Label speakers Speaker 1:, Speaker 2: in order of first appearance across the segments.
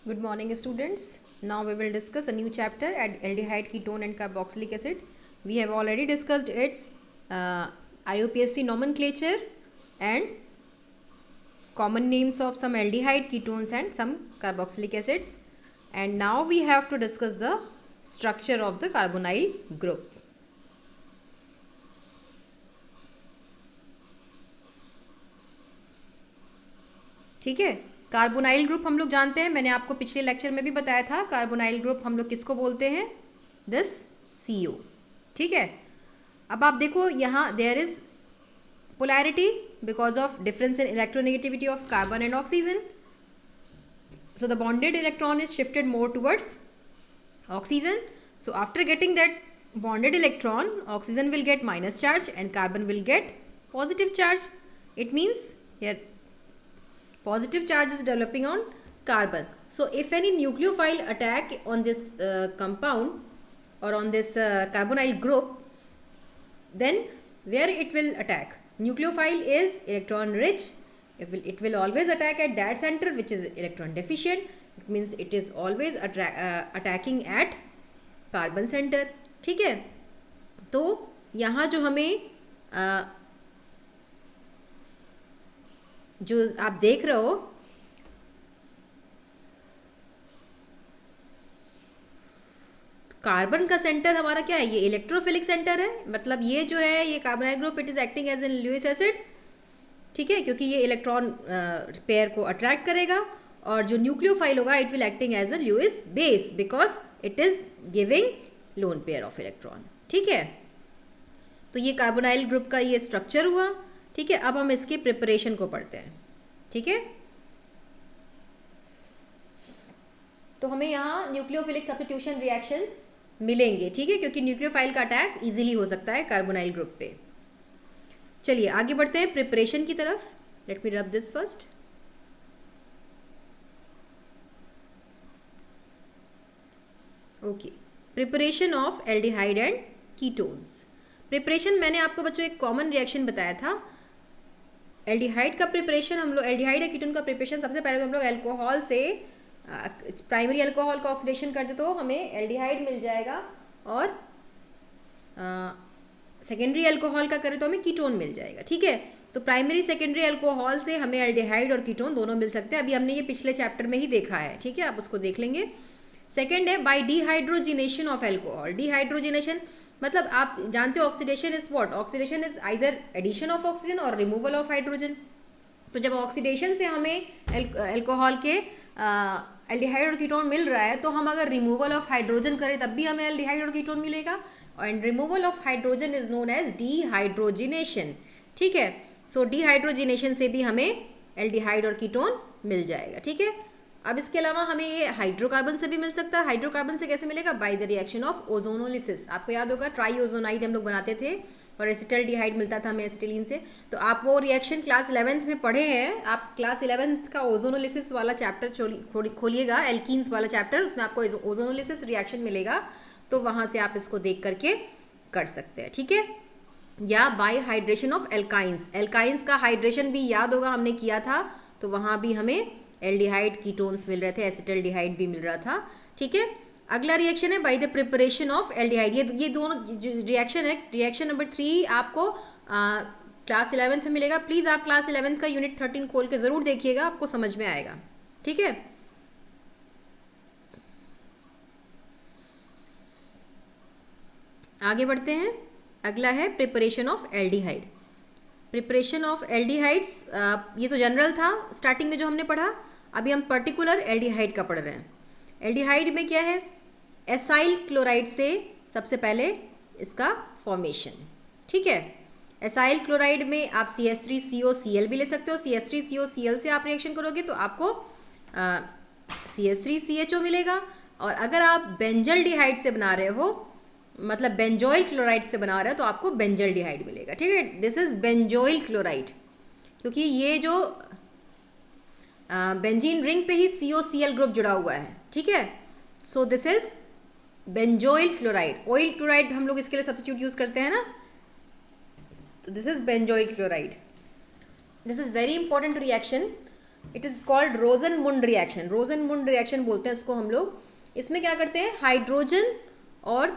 Speaker 1: Good morning, students. Now we will discuss a new chapter at aldehyde, ketone, and carboxylic acid. We have already discussed its IUPAC nomenclature and common names of some aldehyde, ketones, and some carboxylic acids. And now we have to discuss the structure of the carbonyl group. ठीक है, carbonyl group हम लोग जानते हैं, मैंने आपको पिछले lecture में भी बताया था। कार्बोनाइल ग्रुप हम लोग किसको बोलते हैं? This CO। ठीक है, अब आप देखो यहाँ there is polarity because of difference in electronegativity of carbon and oxygen. So the bonded electron is shifted more towards oxygen. So after getting that bonded electron, oxygen will get minus charge and carbon will get positive charge. It means here positive charge is developing on carbon. So if any nucleophile attack on this compound or on this carbonyl group, then where it will attack? Nucleophile is electron rich. It will always attack at that center which is electron deficient. It means it is always attacking at carbon centre. ठीक है, तो यहाँ जो हमें जो आप देख रहे हो कार्बन का सेंटर हमारा क्या है? ये इलेक्ट्रोफिलिक सेंटर है। मतलब ये जो है ये carbonyl group it is acting as an Lewis acid. ठीक है, क्योंकि ये इलेक्ट्रॉन पेयर को अट्रैक्ट करेगा और जो न्यूक्लियोफाइल होगा it will acting as a Lewis base because it is giving lone pair of electron. ठीक है, तो ये कार्बोनाइल ग्रुप का ये स्ट्रक्चर हुआ। ठीक है, अब हम इसके प्रिपरेशन को पढ़ते हैं। ठीक है, तो हमें यहाँ न्यूक्लियोफिलिक सब्स्टिट्यूशन रिएक्शंस मिलेंगे। ठीक है, क्योंकि न्यूक्लियोफाइल का अटैक इजीली हो सकता है कार्बोनाइल ग्रुप पे। चलिए आगे बढ़ते हैं प्रिपरेशन की तरफ। Let me rub this first. Okay, preparation of aldehyde and ketones. Preparation मैंने आपको बच्चों एक कॉमन रिएक्शन बताया था। एल्डिहाइड का प्रिपरेशन हम लोग एल्डिहाइड या कीटोन का प्रिपरेशन सबसे पहले तो हम लोग अल्कोहल से प्राइमरी अल्कोहल का ऑक्सीडेशन करते तो हमें एल्डिहाइड मिल जाएगा और सेकेंडरी अल्कोहल का करें तो हमें कीटोन मिल जाएगा। ठीक है, तो प्राइमरी सेकेंडरी अल्कोहल से हमें एल्डिहाइड और कीटोन दोनों मिल सकते हैं। अभी हमने ये पिछले चैप्टर में ही देखा है। ठीक है, आप उसको देख लेंगे। सेकेंड है by dehydrogenation of alcohol. Dehydrogenation मतलब आप जानते हो oxidation is what? Oxidation is either addition of oxygen और रिमूवल ऑफ हाइड्रोजन। तो जब ऑक्सीडेशन से हमें एल्कोहल के एल्डिहाइड और कीटोन मिल रहा है तो हम अगर रिमूवल ऑफ हाइड्रोजन करें तब भी हमें एल्डिहाइड और कीटोन मिलेगा। And removal of hydrogen is known as dehydrogenation. ठीक है, सो डिहाइड्रोजिनेशन से भी हमें एल्डिहाइड और कीटोन मिल जाएगा। ठीक है, अब इसके अलावा हमें ये हाइड्रोकार्बन से भी मिल सकता है। हाइड्रोकार्बन से कैसे मिलेगा? By the reaction of ozonolysis. आपको याद होगा ट्राईओजोनाइड हम लोग बनाते थे और एसिटल्डिहाइड मिलता था हमें एसिटिलीन से। तो आप वो रिएक्शन क्लास 11th में पढ़े हैं। आप क्लास 11th का ओजोनोलिसिस वाला चैप्टर खोलिएगा, एल्कीन्स वाला चैप्टर, उसमें आपको ओजोनोलिसिस रिएक्शन मिलेगा। तो वहाँ से आप इसको देख करके कर सकते हैं। ठीक है, या bye hydration of alkynes. Alkynes का हाइड्रेशन भी याद होगा हमने किया था, तो वहाँ भी हमें एल्डिहाइड कीटोन्स मिल रहे थे, एसिटल्डिहाइड भी मिल रहा था। ठीक है, अगला रिएक्शन है by the preparation of aldehyde. ये दोनों रिएक्शन है। रिएक्शन नंबर 3 आपको क्लास 11th में मिलेगा। प्लीज़ आप क्लास 11th का यूनिट 13 खोल के ज़रूर देखिएगा, आपको समझ में आएगा। ठीक है, आगे बढ़ते हैं। अगला है preparation of aldehyde. Preparation of aldehydes ये तो जनरल था स्टार्टिंग में जो हमने पढ़ा। अभी हम पर्टिकुलर एल्डिहाइड का पढ़ रहे हैं। एल्डिहाइड में क्या है? एसाइल क्लोराइड से सबसे पहले इसका फॉर्मेशन। ठीक है, एसाइल क्लोराइड में आप CH3COCl भी ले सकते हो। CH3COCl से आप रिएक्शन करोगे तो आपको CH3CHO मिलेगा। और अगर आप बेंजल्डिहाइड से बना रहे हो, मतलब बेंजोइल क्लोराइड से बना रहे हो, तो आपको बेंजल्डिहाइड मिलेगा। ठीक है, दिस इज बेंजोइल क्लोराइड, क्योंकि ये जो बेंजीन रिंग पे ही COCl ग्रुप जुड़ा हुआ है। ठीक है, so this is benzoyl chloride. Oil chloride हम लोग इसके लिए सब्स्टिट्यूट यूज करते हैं ना, तो this is benzoyl chloride. This is very important reaction it is called रोजनमुंड reaction. रोजनमुंड reaction बोलते हैं इसको हम लोग। इसमें क्या करते हैं, हाइड्रोजन और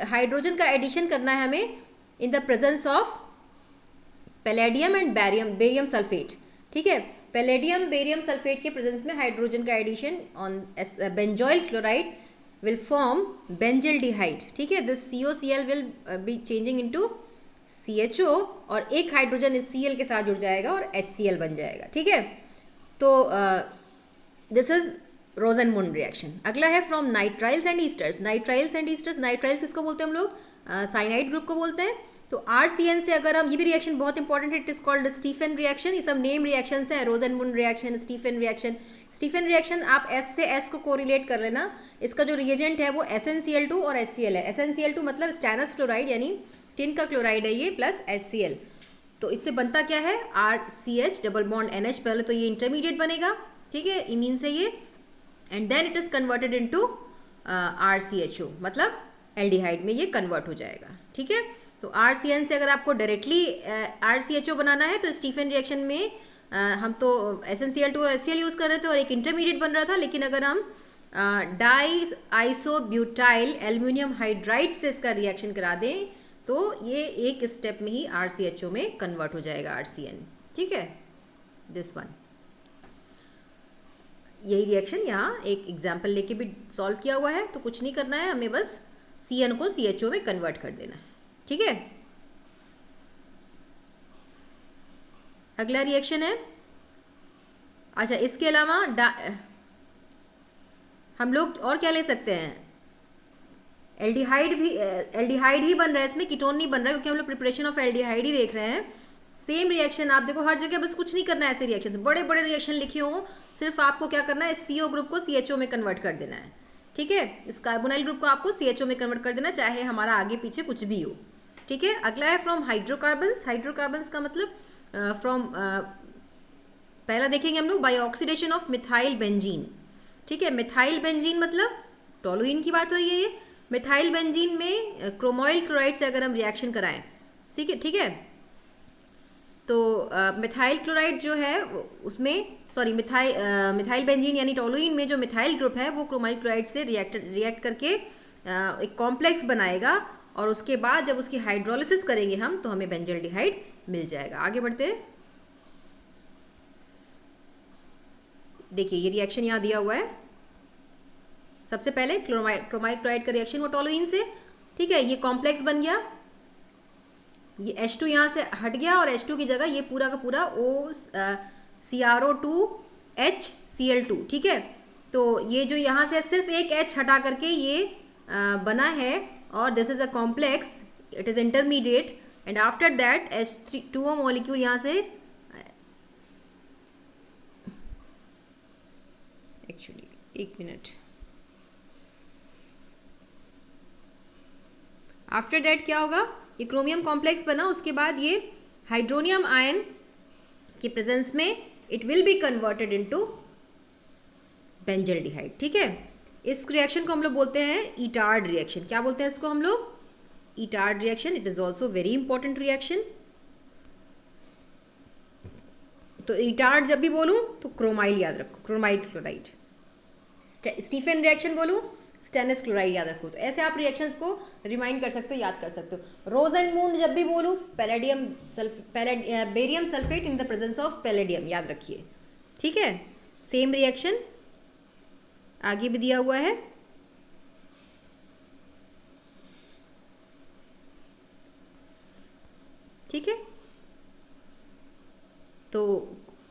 Speaker 1: हाइड्रोजन का एडिशन करना है हमें in the presence of palladium and barium sulphate. ठीक है, पैलेडियम बेरियम सल्फेट के प्रेजेंस में हाइड्रोजन का addition on benzoyl chloride will form benzaldehyde. ठीक है, this COCl will be changing into CHO और एक हाइड्रोजन इस Cl के साथ जुड़ जाएगा और HCl बन जाएगा। ठीक है, तो दिस इज रोजनमुंड रिएक्शन। अगला है from nitriles and esters. Nitriles and esters, nitriles इसको बोलते हैं हम लोग, साइनाइड ग्रुप को बोलते हैं। तो RCN से अगर हम, ये भी रिएक्शन बहुत इंपॉर्टेंट है, it is called Stephen reaction. ये सब नेम रिएक्शंस हैं, Rosenmund reaction, Stephen reaction. Stephen reaction आप S से S को कोरिलेट कर लेना। इसका जो रिएजेंट है वो SnCl2 और HCl है। SnCl2 मतलब स्टैनस क्लोराइड यानी टिन का क्लोराइड है ये, प्लस HCl। तो इससे बनता क्या है, RCH डबल बॉन्ड NH। पहले तो ये इंटरमीडिएट बनेगा, ठीक है, इमीन से ये, and then it is converted into RCHO, मतलब एल्डिहाइड में ये कन्वर्ट हो जाएगा। ठीक है, तो RCN से अगर आपको डायरेक्टली RCHO बनाना है तो स्टीफन रिएक्शन में हम तो SnCl2 और HCl यूज़ कर रहे थे और एक इंटरमीडिएट बन रहा था। लेकिन अगर हम डाई आइसोब्यूटाइल एल्यूमिनियम हाइड्राइड से इसका रिएक्शन करा दें तो ये एक स्टेप में ही RCHO में कन्वर्ट हो जाएगा, RCN। ठीक है, दिस वन, यही रिएक्शन यहाँ एक एग्जाम्पल लेके भी सॉल्व किया हुआ है। तो कुछ नहीं करना है, हमें बस CN को CHO में कन्वर्ट कर देना है। ठीक है, अगला रिएक्शन है, अच्छा इसके अलावा हम लोग और क्या ले सकते हैं, एल्डिहाइड भी, एल्डिहाइड ही बन रहा है इसमें, कीटोन नहीं बन रहा है क्योंकि हम लोग प्रिपरेशन ऑफ एल्डिहाइड ही देख रहे हैं। सेम रिएक्शन आप देखो हर जगह, बस कुछ नहीं करना है। ऐसे रिएक्शन, बड़े बड़े रिएक्शन लिखे हों, सिर्फ आपको क्या करना है, इस CO ग्रुप को CHO में कन्वर्ट कर देना है। ठीक है, इस कार्बोनाइल ग्रुप को आपको CHO में कन्वर्ट कर देना, चाहे हमारा आगे पीछे कुछ भी हो। ठीक है, अगला है फ्रॉम हाइड्रोकार्बन्स। हाइड्रोकार्बन्स का मतलब फ्रॉम पहला देखेंगे हम लोग by oxidation of methyl benzene. ठीक है, मिथाइल बेंजीन मतलब टोलुइन की बात हो रही है ये। मिथाइल बेंजीन में क्रोमोइल क्लोराइड से अगर हम रिएक्शन कराएं, ठीक है, तो मिथाइल क्लोराइड जो है उसमें, सॉरी मिथाइल बेंजीन यानी टोलुइन में जो मिथाइल ग्रुप है वो क्रोमाइल क्लोराइड से रिएक्ट करके एक कॉम्प्लेक्स बनाएगा और उसके बाद जब उसकी हाइड्रोलिसिस करेंगे हम तो हमें बेंजल्डिहाइड मिल जाएगा। आगे बढ़ते हैं, देखिए ये रिएक्शन यहाँ दिया हुआ है। सबसे पहले क्रोमाइल क्लोराइड का रिएक्शन वो टोलुइन से, ठीक है, ये कॉम्प्लेक्स बन गया, ये H2 यहाँ से हट गया और H2 की जगह ये पूरा का पूरा CrO2 HCl2। ठीक है, तो ये जो यहाँ से सिर्फ एक H हटा करके ये बना है और this is a complex, it is intermediate, and after that H2O molecule यहाँ से, एक्चुअली एक मिनट, आफ्टर दैट क्या होगा, ये क्रोमियम कॉम्प्लेक्स बना, उसके बाद ये हाइड्रोनियम आयन के प्रेजेंस में it will be converted into benzaldehyde. ठीक है, इस रिएक्शन को हम लोग बोलते हैं ईटार्ड रिएक्शन। क्या बोलते हैं इसको हम लोग, Etard reaction. It is also very important reaction. तो ईटार्ड जब भी बोलूं तो क्रोमाइल याद रखो, क्रोमाइल क्लोराइड। स्टीफन रिएक्शन बोलूं, स्टेनस क्लोराइड याद रखो। तो ऐसे आप रिएक्शंस को रिमाइंड कर सकते हो, याद कर सकते हो। रोजनमुंड जब भी बोलूं, barium sulphate in the presence of palladium, याद रखिए। ठीक है, सेम रिएक्शन आगे भी दिया हुआ है। ठीक है, तो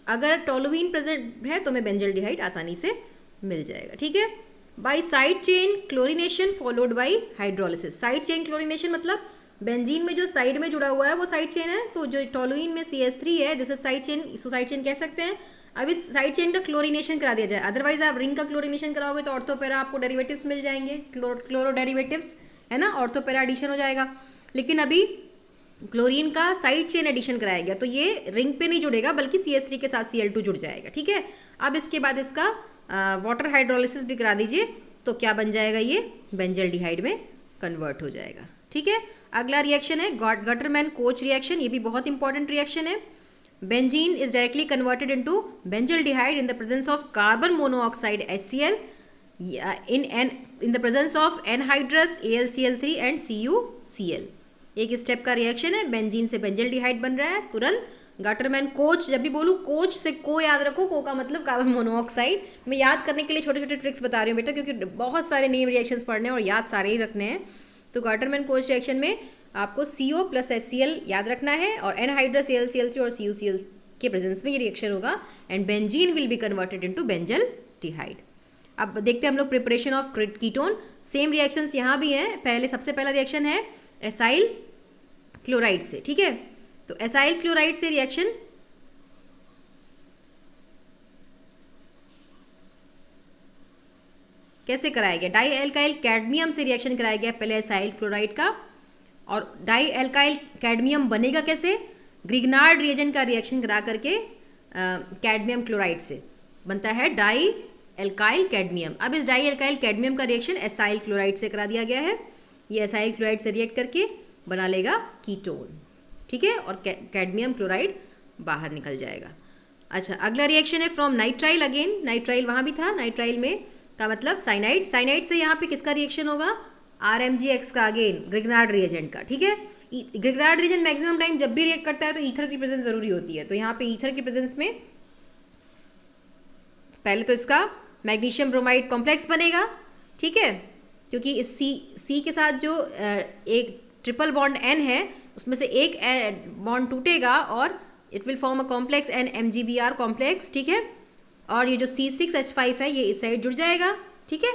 Speaker 1: अगर टोलुइन प्रेजेंट है तो हमें बेंजल्डिहाइड आसानी से मिल जाएगा। ठीक है, by side chain chlorination followed by hydrolysis. Side chain chlorination मतलब बेंजीन में जो साइड में जुड़ा हुआ है वो साइड चेन है, तो जो टोलुइन में CH3 है दिस इज साइड चेन, इसको साइड चेन कह सकते हैं। अब इस साइड चेन का क्लोरिनेशन करा दिया जाए, अदरवाइज आप रिंग का क्लोरिनेशन कराओगे तो ऑर्थोपेरा आपको डेरिवेटिव्स मिल जाएंगे, क्लोरो डेरिवेटिव्स, है ना, ऑर्थोपेरा एडिशन हो जाएगा। लेकिन अभी क्लोरीन का साइड चेन एडिशन कराया गया तो ये रिंग पे नहीं जुड़ेगा बल्कि CH3 के साथ Cl2 जुड़ जाएगा। ठीक है, अब इसके बाद इसका वाटर हाइड्रोलिसिस भी करा दीजिए तो क्या बन जाएगा, ये बेंजल्डिहाइड में कन्वर्ट हो जाएगा। ठीक है, अगला रिएक्शन है गटरमैन कोच रिएक्शन। ये भी बहुत इंपॉर्टेंट रिएक्शन है। Benzene is directly converted into benzaldehyde in the presence of carbon monoxide HCl, in the presence of anhydrous AlCl3 and CuCl. एक स्टेप का रिएक्शन है, बेंजीन से बेंजल्डिहाइड बन रहा है तुरंत. गाटरमैन कोच, जब भी बोलूँ कोच से को याद रखो, को का मतलब कार्बन मोनोऑक्साइड. मैं याद करने के लिए छोटे छोटे ट्रिक्स बता रही हूँ बेटा, क्योंकि बहुत सारे नेम रिएक्शंस पढ़ने हैं और याद सारे ही रखने हैं. तो गाटरमैन कोच रिएक्शन में आपको CO प्लस HCl याद रखना है और एनहाइड्रस AlCl3 और CuCl के प्रेजेंस में ये रिएक्शन होगा and benzene will be converted into benzaldehyde. अब देखते हैं हम लोग preparation of ketone. Same reactions यहाँ भी हैं. पहले सबसे पहला रिएक्शन है एसाइल क्लोराइड से. ठीक है, तो एसाइल क्लोराइड से रिएक्शन कैसे कराया गया? डाई एल्काइल कैडमियम से रिएक्शन कराया गया पहले एसाइल क्लोराइड का. और डाई एल्काइल कैडमियम बनेगा कैसे? ग्रिग्नार्ड रिएजेंट का रिएक्शन करा करके कैडमियम क्लोराइड से बनता है डाई एल्काइल कैडमियम. अब इस डाई एल्काइल कैडमियम का रिएक्शन एसाइल क्लोराइड से करा दिया गया है. ये एसाइल क्लोराइड से रिएक्ट करके बना लेगा कीटोन. ठीक है, और कैडमियम क्लोराइड बाहर निकल जाएगा. अच्छा, अगला रिएक्शन है फ्रॉम नाइट्राइल. अगेन नाइट्राइल वहाँ भी था. नाइट्राइल में का मतलब साइनाइड. साइनाइड से यहाँ पे किसका रिएक्शन होगा? RMgX का, अगेन ग्रिग्नार्ड रिएजेंट का. ठीक है, ग्रिग्नार्ड रिएजेंट मैक्सिमम टाइम जब भी रिएक्ट करता है तो ईथर की प्रेजेंस जरूरी होती है. तो यहाँ पे ईथर की प्रेजेंस में पहले तो इसका मैग्नीशियम ब्रोमाइड कॉम्प्लेक्स बनेगा. ठीक है, क्योंकि इस C के साथ जो एक ट्रिपल बॉन्ड N है उसमें से एक बॉन्ड टूटेगा और it will form a complex NMGBr complex. ठीक है, और ये जो C6H5 है ये इस साइड जुड़ जाएगा. ठीक है,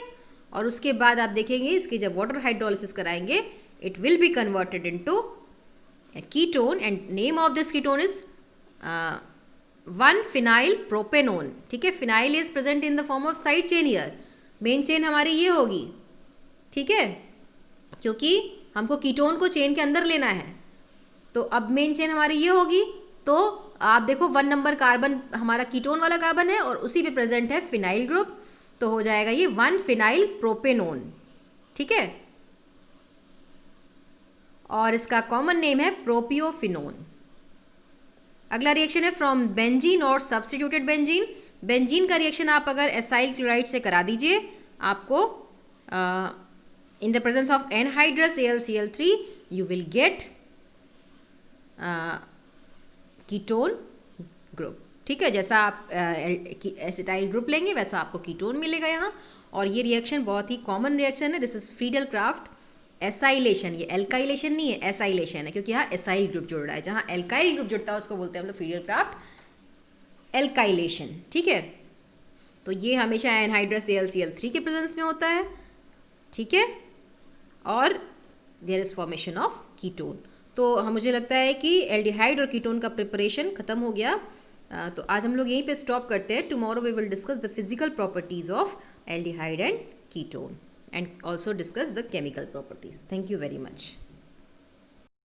Speaker 1: और उसके बाद आप देखेंगे इसकी जब वाटर हाइड्रोलिसिस कराएंगे it will be converted into ketone and name of this ketone is 1-phenyl propanone. ठीक है, phenyl is present in the form of side chain here. Main chain हमारी ये होगी. ठीक है, क्योंकि हमको कीटोन को चेन के अंदर लेना है, तो अब मेन चेन हमारी ये होगी. तो आप देखो 1 नंबर कार्बन हमारा कीटोन वाला कार्बन है और उसी पे प्रेजेंट है फिनाइल ग्रुप, तो हो जाएगा ये 1-phenyl propanone. ठीक है, और इसका कॉमन नेम है प्रोपियोफिनोन. अगला रिएक्शन है फ्रॉम बेंजीन और सब्स्टिट्यूटेड बेंजीन. बेंजीन का रिएक्शन आप अगर एसाइल क्लोराइड से करा दीजिए, आपको in the presence of anhydrous AlCl3 you will get ketone group. ठीक है, जैसा आप एसिटाइल ग्रुप लेंगे वैसा आपको कीटोन मिलेगा यहाँ. और ये रिएक्शन बहुत ही कॉमन रिएक्शन है. This is Friedel Crafts acylation. ये एल्काइलेशन नहीं है, एसाइलेशन है, क्योंकि यहाँ एसाइल ग्रुप जुड़ रहा है. जहाँ एल्काइल ग्रुप जुड़ता है उसको बोलते हैं हम लोग फ्रीडल क्राफ्ट एल्काइलेशन. ठीक है, तो ये हमेशा एनहाइड्रस AlCl3 के प्रेजेंस में होता है. ठीक है, और there is formation of ketone. तो मुझे लगता है कि एल्डिहाइड और कीटोन का प्रिपरेशन खत्म हो गया. तो आज हम लोग यहीं पे स्टॉप करते हैं. Tomorrow we will discuss the physical properties of aldehyde and ketone and also discuss the chemical properties. Thank you very much.